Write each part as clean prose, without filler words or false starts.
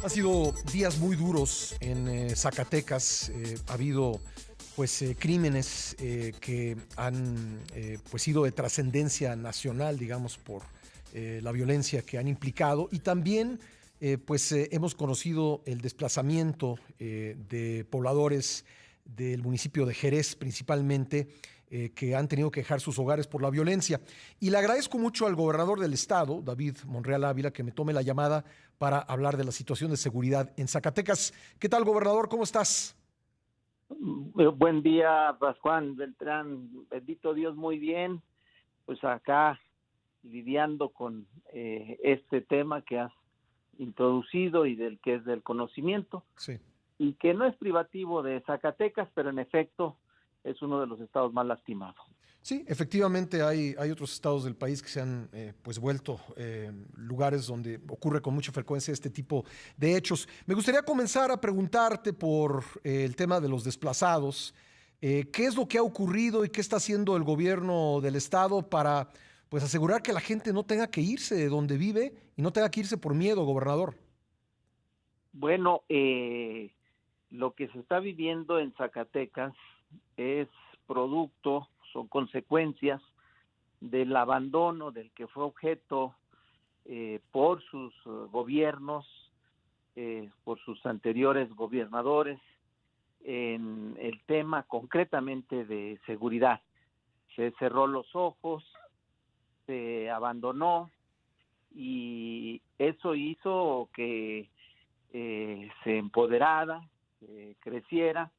Han sido días muy duros en Zacatecas. Ha habido crímenes que han sido de trascendencia nacional, digamos, por la violencia que han implicado. Y también hemos conocido el desplazamiento de pobladores del municipio de Jerez, principalmente, que han tenido que dejar sus hogares por la violencia. Y le agradezco mucho al gobernador del estado, David Monreal Ávila, que me tome la llamada para hablar de la situación de seguridad en Zacatecas. ¿Qué tal, gobernador? ¿Cómo estás? Buen día, Pascual Beltrán. Bendito Dios, muy bien. Pues acá lidiando con este tema que has introducido y del que es del conocimiento, Sí. y que no es privativo de Zacatecas, pero en efecto es uno de los estados más lastimados. Sí, efectivamente hay otros estados del país que se han vuelto lugares donde ocurre con mucha frecuencia este tipo de hechos. Me gustaría comenzar a preguntarte por el tema de los desplazados. ¿Qué es lo que ha ocurrido y qué está haciendo el gobierno del estado para asegurar que la gente no tenga que irse de donde vive y no tenga que irse por miedo, gobernador? Bueno, lo que se está viviendo en Zacatecas es producto, son consecuencias del abandono del que fue objeto por sus gobiernos, por sus anteriores gobernadores, en el tema concretamente de seguridad. Se cerró los ojos, se abandonó y eso hizo que se empoderara, creciera,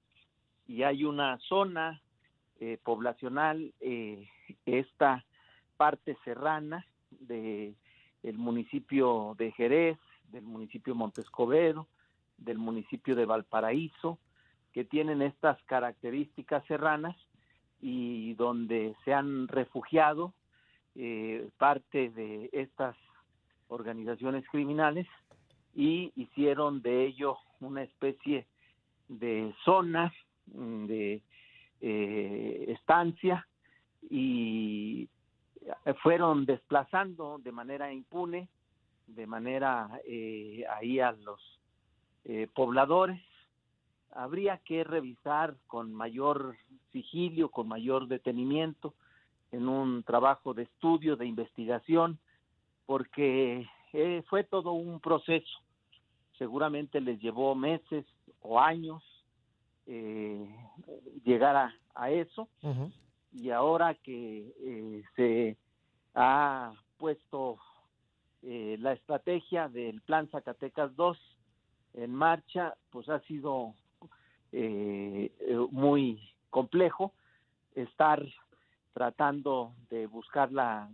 y hay una zona poblacional, esta parte serrana de el municipio de Jerez, del municipio de Montescobedo, del municipio de Valparaíso, que tienen estas características serranas y donde se han refugiado parte de estas organizaciones criminales y hicieron de ello una especie de zona de estancia, y fueron desplazando de manera impune, de manera ahí a los pobladores. Habría que revisar con mayor sigilio, con mayor detenimiento, en un trabajo de estudio, de investigación, porque fue todo un proceso. Seguramente les llevó meses o años eh, llegar a eso, Ujú. y ahora que se ha puesto la estrategia del Plan Zacatecas 2 en marcha, pues ha sido muy complejo estar tratando de buscar la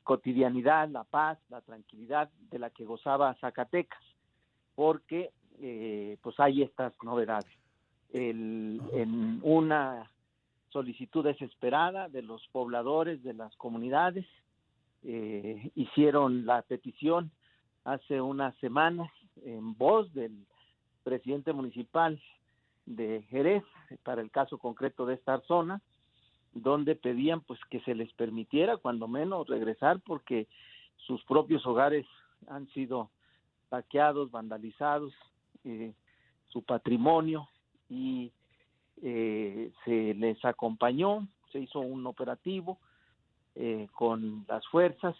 cotidianidad, la paz, la tranquilidad de la que gozaba Zacatecas, porque pues hay estas novedades. Ajá. En una solicitud desesperada de los pobladores de las comunidades, hicieron la petición hace unas semanas en voz del presidente municipal de Jerez para el caso concreto de esta zona, donde pedían pues que se les permitiera cuando menos regresar, porque sus propios hogares han sido saqueados, vandalizados, su patrimonio, y se les acompañó, se hizo un operativo con las fuerzas,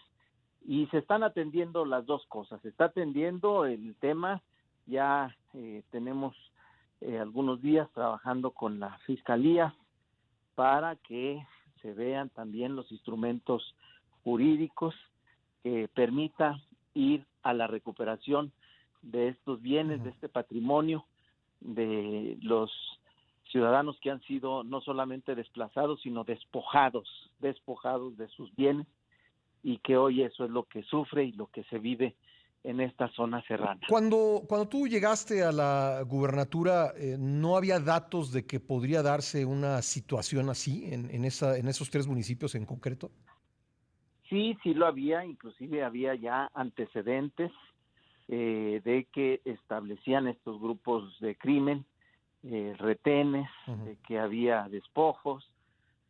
y se están atendiendo las dos cosas. Se está atendiendo el tema, ya tenemos algunos días trabajando con la Fiscalía para que se vean también los instrumentos jurídicos que permita ir a la recuperación de estos bienes, de Ujú. este patrimonio, de los ciudadanos que han sido no solamente desplazados, sino despojados de sus bienes, y que hoy eso es lo que sufre y lo que se vive en esta zona serrana. Cuando tú llegaste a la gubernatura, ¿no había datos de que podría darse una situación así en esos tres municipios en concreto? Sí, sí lo había, inclusive había ya antecedentes de que establecían estos grupos de crimen, retenes, Ujú. de que había despojos,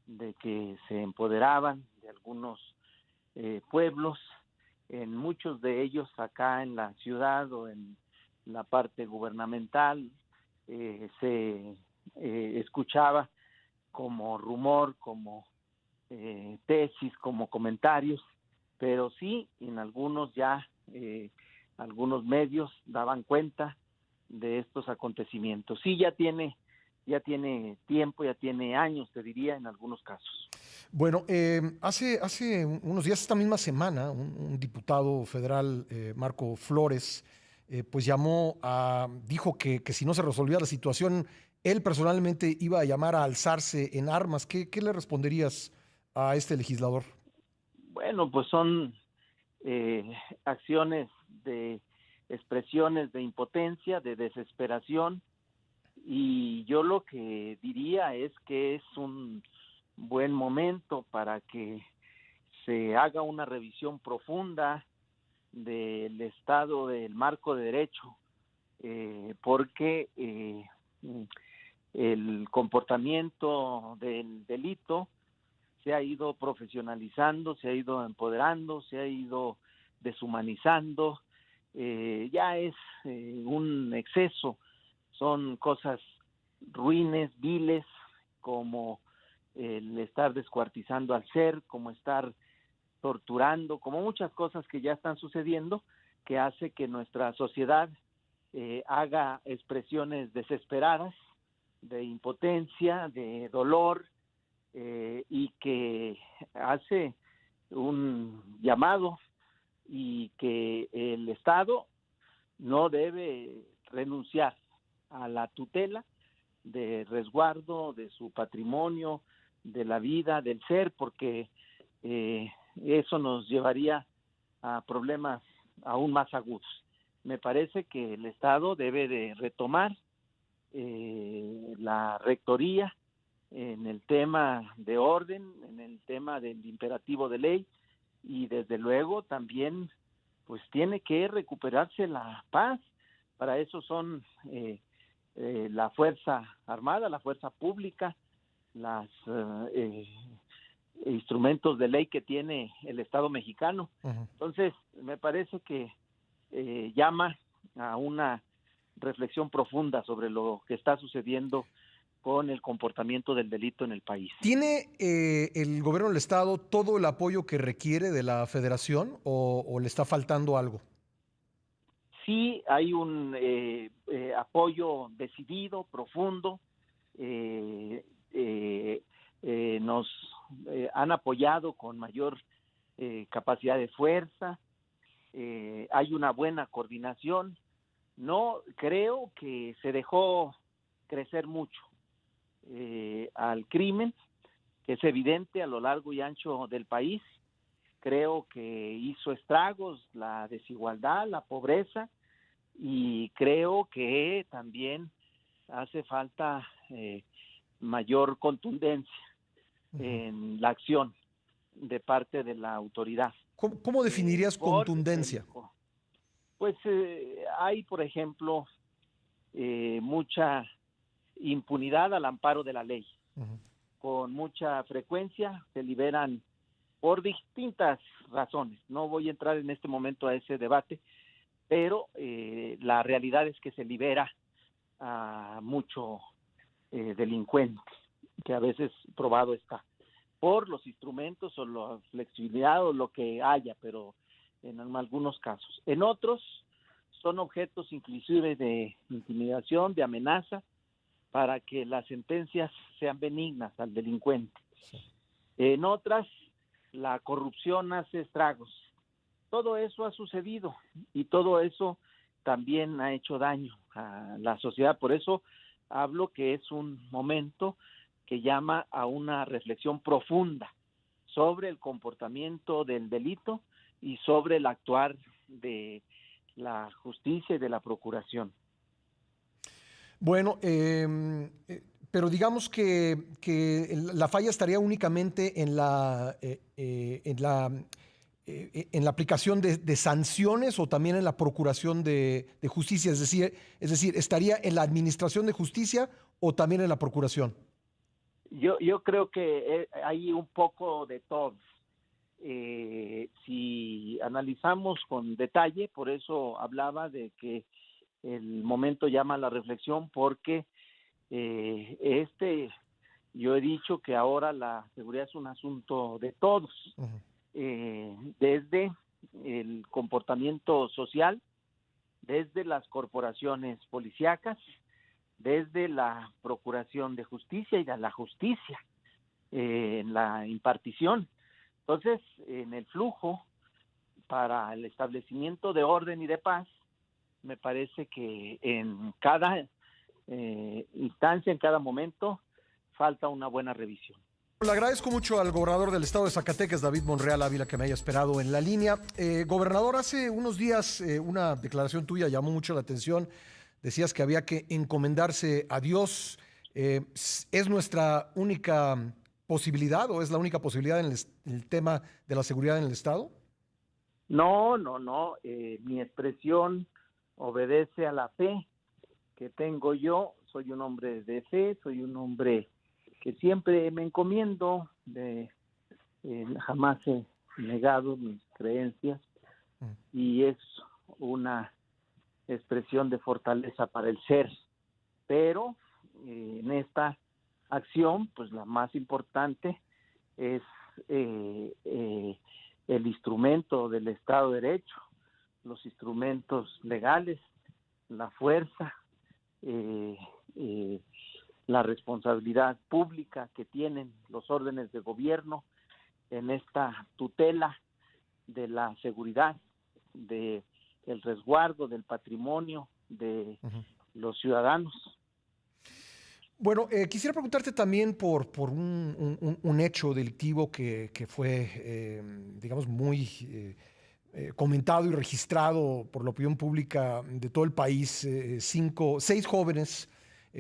de que se empoderaban de algunos pueblos, en muchos de ellos acá en la ciudad o en la parte gubernamental, se escuchaba como rumor, como tesis, como comentarios, pero sí en algunos algunos medios daban cuenta de estos acontecimientos. Sí, ya tiene tiempo, ya tiene años, te diría, en algunos casos. Bueno, hace unos días, esta misma semana, un diputado federal, Marco Flores, pues dijo que si no se resolvía la situación, él personalmente iba a llamar a alzarse en armas. ¿Qué le responderías a este legislador? Bueno, pues son acciones de expresiones de impotencia, de desesperación, y yo lo que diría es que es un buen momento para que se haga una revisión profunda del estado del marco de derecho, porque el comportamiento del delito se ha ido profesionalizando, se ha ido empoderando, se ha ido deshumanizando, ya es un exceso, son cosas ruines, viles, como el estar descuartizando al ser, como estar torturando, como muchas cosas que ya están sucediendo, que hace que nuestra sociedad haga expresiones desesperadas de impotencia, de dolor, y que hace un llamado y que el Estado no debe renunciar a la tutela de resguardo de su patrimonio, de la vida, del ser, porque eso nos llevaría a problemas aún más agudos. Me parece que el Estado debe de retomar la rectoría en el tema de orden, en el tema del imperativo de ley, y desde luego también pues tiene que recuperarse la paz. Para eso son la Fuerza Armada, la Fuerza Pública, los instrumentos de ley que tiene el Estado mexicano. Uh-huh. Entonces, me parece que llama a una reflexión profunda sobre lo que está sucediendo con el comportamiento del delito en el país. ¿Tiene el gobierno del estado todo el apoyo que requiere de la federación o le está faltando algo? Sí hay un apoyo decidido, profundo. Nos han apoyado con mayor capacidad de fuerza. Hay una buena coordinación. No creo que se dejó crecer mucho al crimen, que es evidente a lo largo y ancho del país. Creo que hizo estragos la desigualdad, la pobreza, y creo que también hace falta mayor contundencia en la acción de parte de la autoridad. ¿Cómo definirías contundencia? Pues hay, por ejemplo, mucha impunidad al amparo de la ley. Uh-huh. Con mucha frecuencia se liberan por distintas razones. No voy a entrar en este momento a ese debate, pero la realidad es que se libera a mucho delincuente, que a veces probado está, por los instrumentos o la flexibilidad o lo que haya, pero en algunos casos. En otros son objetos inclusive de intimidación, de amenaza, para que las sentencias sean benignas al delincuente. Sí. En otras, la corrupción hace estragos. Todo eso ha sucedido y todo eso también ha hecho daño a la sociedad. Por eso hablo que es un momento que llama a una reflexión profunda sobre el comportamiento del delito y sobre el actuar de la justicia y de la procuración. Bueno, pero digamos que la falla estaría únicamente en la aplicación de sanciones o también en la procuración de justicia, es decir, ¿estaría en la administración de justicia o también en la procuración? Yo creo que hay un poco de todo. Si analizamos con detalle, por eso hablaba de que el momento llama a la reflexión porque yo he dicho que ahora la seguridad es un asunto de todos, desde el comportamiento social, desde las corporaciones policíacas, desde la procuración de justicia y de la justicia, en la impartición. Entonces, en el flujo para el establecimiento de orden y de paz, me parece que en cada instancia, en cada momento, falta una buena revisión. Le agradezco mucho al gobernador del estado de Zacatecas, David Monreal Ávila, que me haya esperado en la línea. Gobernador, hace unos días una declaración tuya llamó mucho la atención. Decías que había que encomendarse a Dios. ¿Es nuestra única posibilidad o es la única posibilidad en el tema de la seguridad en el estado? No. Mi expresión obedece a la fe que tengo yo. Soy un hombre de fe, soy un hombre que siempre me encomiendo, jamás he negado mis creencias y es una expresión de fortaleza para el ser. Pero en esta acción, pues la más importante es el instrumento del Estado de Derecho, los instrumentos legales, la fuerza, la responsabilidad pública que tienen los órdenes de gobierno en esta tutela de la seguridad, de el resguardo del patrimonio de los ciudadanos. Bueno, quisiera preguntarte también por un hecho delictivo que fue, digamos, muy comentado y registrado por la opinión pública de todo el país. 6 jóvenes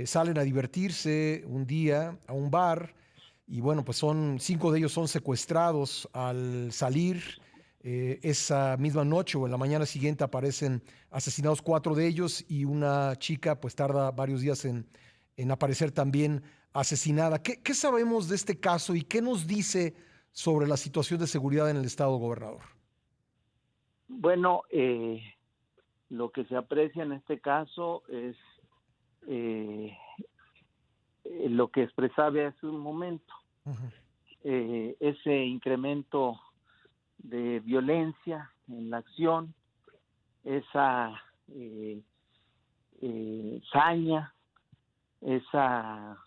salen a divertirse un día a un bar y bueno, pues 5 de ellos son secuestrados al salir. Esa misma noche o en la mañana siguiente aparecen asesinados 4 de ellos y una chica pues tarda varios días en aparecer también asesinada. ¿Qué sabemos de este caso y qué nos dice sobre la situación de seguridad en el estado, gobernador? Bueno, lo que se aprecia en este caso es lo que expresaba hace un momento, ese incremento de violencia en la acción, esa saña, esa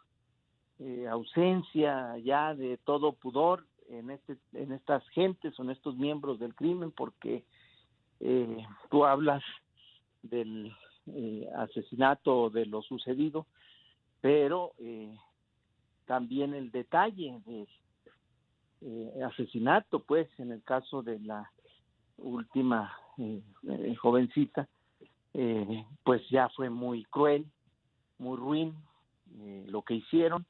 ausencia ya de todo pudor en estas gentes o en estos miembros del crimen, porque tú hablas del asesinato, de lo sucedido, pero también el detalle de asesinato, pues en el caso de la última jovencita, pues ya fue muy cruel, muy ruin lo que hicieron,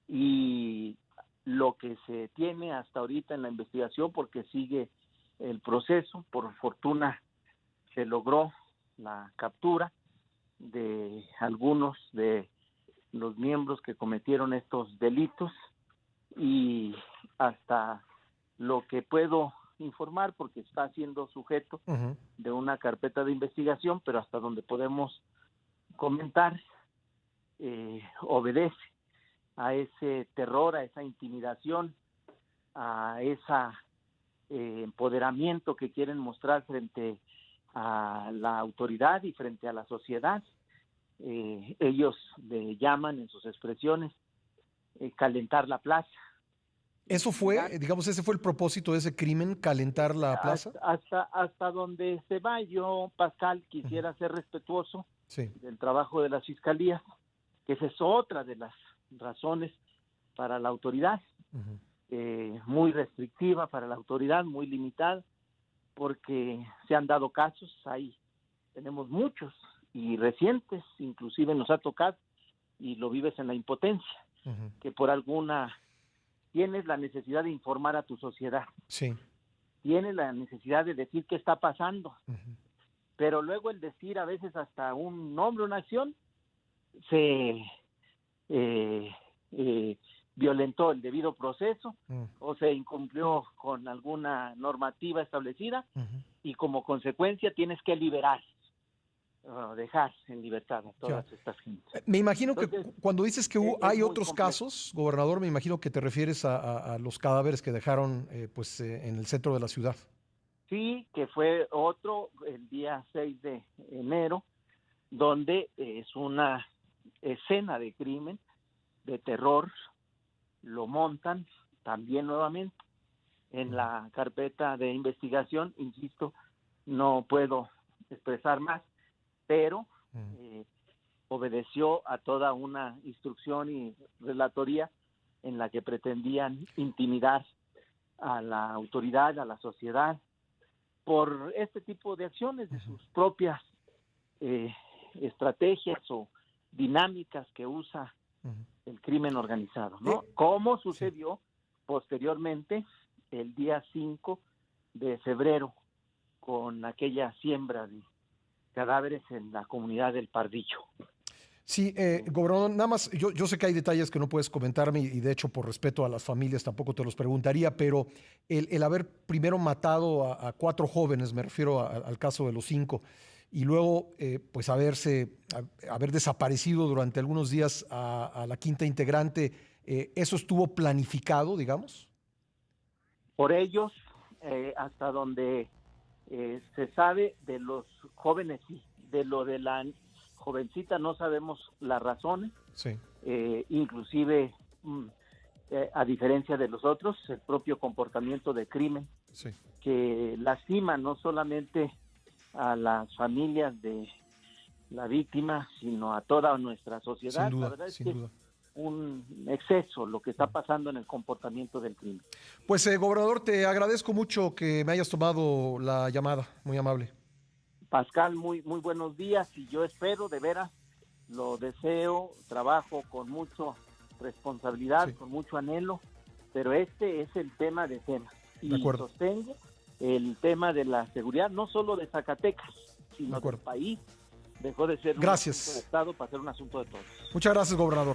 y lo que se tiene hasta ahorita en la investigación, porque sigue el proceso, por fortuna se logró la captura de algunos de los miembros que cometieron estos delitos, y hasta lo que puedo informar, porque está siendo sujeto de una carpeta de investigación, pero hasta donde podemos comentar, obedece a ese terror, a esa intimidación, a ese empoderamiento que quieren mostrar frente a la autoridad y frente a la sociedad. Ellos le llaman en sus expresiones calentar la plaza. ¿Eso fue, digamos, ese fue el propósito de ese crimen, calentar la plaza? Hasta donde se va, yo, Pascal, quisiera ser respetuoso del trabajo de las fiscalías, que esa es otra de las razones para la autoridad, muy restrictiva para la autoridad, muy limitada, porque se han dado casos, ahí tenemos muchos y recientes, inclusive nos ha tocado, y lo vives en la impotencia, que por alguna tienes la necesidad de informar a tu sociedad, tienes la necesidad de decir qué está pasando, pero luego el decir a veces hasta un nombre, una acción, se violentó el debido proceso o se incumplió con alguna normativa establecida y como consecuencia tienes que liberar. dejar en libertad a todas estas gentes. Me imagino Entonces, que cuando dices que hay otros complejo. casos, gobernador, me imagino que te refieres a los cadáveres que dejaron en el centro de la ciudad. Sí, que fue otro el día 6 de enero, donde es una escena de crimen, de terror, lo montan también nuevamente en la carpeta de investigación. Insisto, no puedo expresar más, pero obedeció a toda una instrucción y relatoría en la que pretendían intimidar a la autoridad, a la sociedad, por este tipo de acciones, de sus propias estrategias o dinámicas que usa el crimen organizado, ¿no? Como sucedió posteriormente el día 5 de febrero con aquella siembra de cadáveres en la comunidad del Pardillo. Sí, gobernador, nada más, yo sé que hay detalles que no puedes comentarme y de hecho por respeto a las familias tampoco te los preguntaría, pero el haber primero matado a 4 jóvenes, me refiero al caso de los 5, y luego pues haber desaparecido durante algunos días a la quinta integrante, ¿eso estuvo planificado, digamos? Por ellos, hasta donde se sabe de los jóvenes, sí, de lo de la jovencita no sabemos las razones, Sí. Inclusive a diferencia de los otros, el propio comportamiento de crimen Sí. que lastima no solamente a las familias de la víctima, sino a toda nuestra sociedad. Sin duda, La verdad es sin que duda. es un exceso lo que está pasando en el comportamiento del crimen. Pues, gobernador, te agradezco mucho que me hayas tomado la llamada, muy amable. Pascal, muy buenos días, y yo espero, de veras, lo deseo, trabajo con mucha responsabilidad, Sí. con mucho anhelo, pero este es el tema de temas. De Y acuerdo. sostengo el tema de la seguridad, no solo de Zacatecas, De sino del acuerdo. país. Dejó de ser un Gracias. asunto de Estado para ser un asunto de todos. Muchas gracias, gobernador.